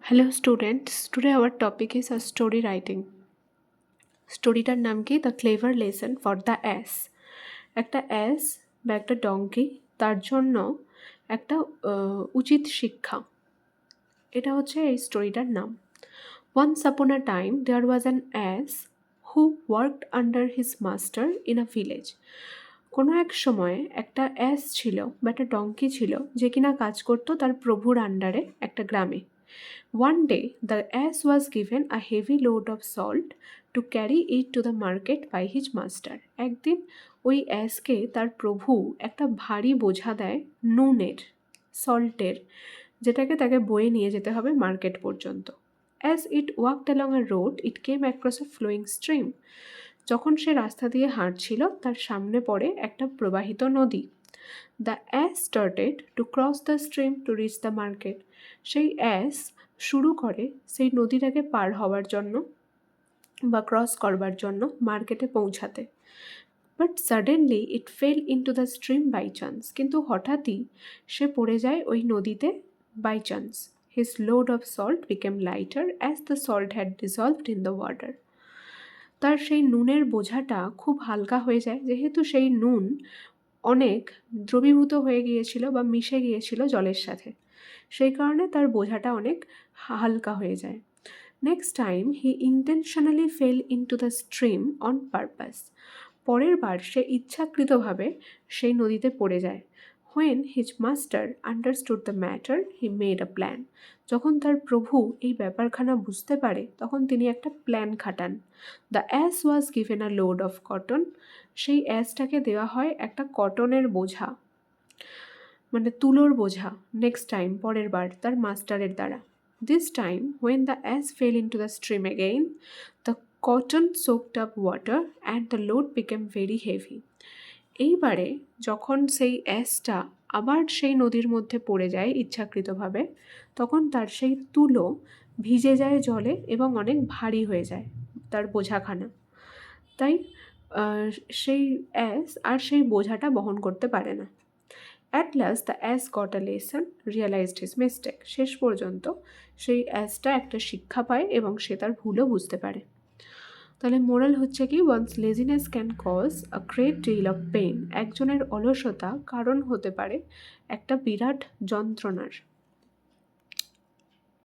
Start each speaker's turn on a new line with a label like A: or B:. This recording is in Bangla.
A: Hello students, today our topic is a story writing. স্টোরিটার নাম কি the clever lesson for the ass. একটা অ্যাস বা একটা ডঙ্কি, তার জন্য একটা উচিত শিক্ষা, এটা হচ্ছে এই স্টোরিটার নাম। Once upon a time there was an ass who worked under his master in a village. কোনো এক সময়ে একটা অ্যাস ছিল বা একটা ডঙ্কি ছিল যে কিনা কাজ করতো তার প্রভুর আন্ডারে একটা গ্রামে। One day, the ass was given a heavy load of salt to carry it to the market by his master. একদিন ওই অ্যাসকে তার প্রভু একটা ভারী বোঝা দেয় নুনের, সল্টের, যেটাকে তাকে বয়ে নিয়ে যেতে হবে মার্কেট পর্যন্ত। As it walked along a road, it came across a flowing stream. যখন সে রাস্তা দিয়ে হাঁটছিল তার সামনে পড়ে একটা প্রবাহিত নদী। The ass started to cross the stream to reach the market. সেই অ্যাস শুরু করে সেই নদীটাকে পার হওয়ার জন্য বা ক্রস করবার জন্য মার্কেটে পৌঁছাতে। But suddenly it fell into the stream by chance. কিন্তু হঠাৎই সে পড়ে যায় ওই নদীতে by chance. His load of salt became lighter as the salt had dissolved in the water. তার সেই নুনের বোঝাটা খুব হালকা হয়ে যায়, যেহেতু সেই নুন অনেক দ্রবীভূত হয়ে গিয়েছিল বা মিশে গিয়েছিল জলের সাথে, সেই কারণে তার বোঝাটা অনেক হালকা হয়ে যায়। Next time he intentionally fail into the stream on purpose. পরের বার সে ইচ্ছাকৃতভাবে সেই নদীতে পড়ে যায়। When his master understood the matter he made a plan. যখন তার প্রভু এই ব্যাপারখানা বুঝতে পারে তখন তিনি একটা প্ল্যান খাটান। The ass was given a load of cotton. সেই অ্যাসটাকে দেওয়া হয় একটা কটনের বোঝা, মানে তুলোর বোঝা। নেক্সট টাইম, পরের বার, তার মাস্টারের দ্বারা। This time when the ass fell into the stream again, the cotton soaked up water and the load became very heavy. এইবারে যখন সেই অ্যাসটা আবার সেই নদীর মধ্যে পড়ে যায় ইচ্ছাকৃতভাবে, তখন তার সেই তুলো ভিজে যায় জলে এবং অনেক ভারী হয়ে যায় তার বোঝাখানা। তাই সেই অ্যাস আর সেই বোঝাটা বহন করতে পারে না। At last the ass got a lesson, realised his mistake. শেষ পর্যন্ত সেই অ্যাসটা একটা শিক্ষা পায় এবং সে তার ভুলও বুঝতে পারে। তাহলে মোরাল হচ্ছে কি, once laziness can cause a great deal of pain. একজনের অলসতা কারণ হতে পারে একটা বিরাট যন্ত্রণার।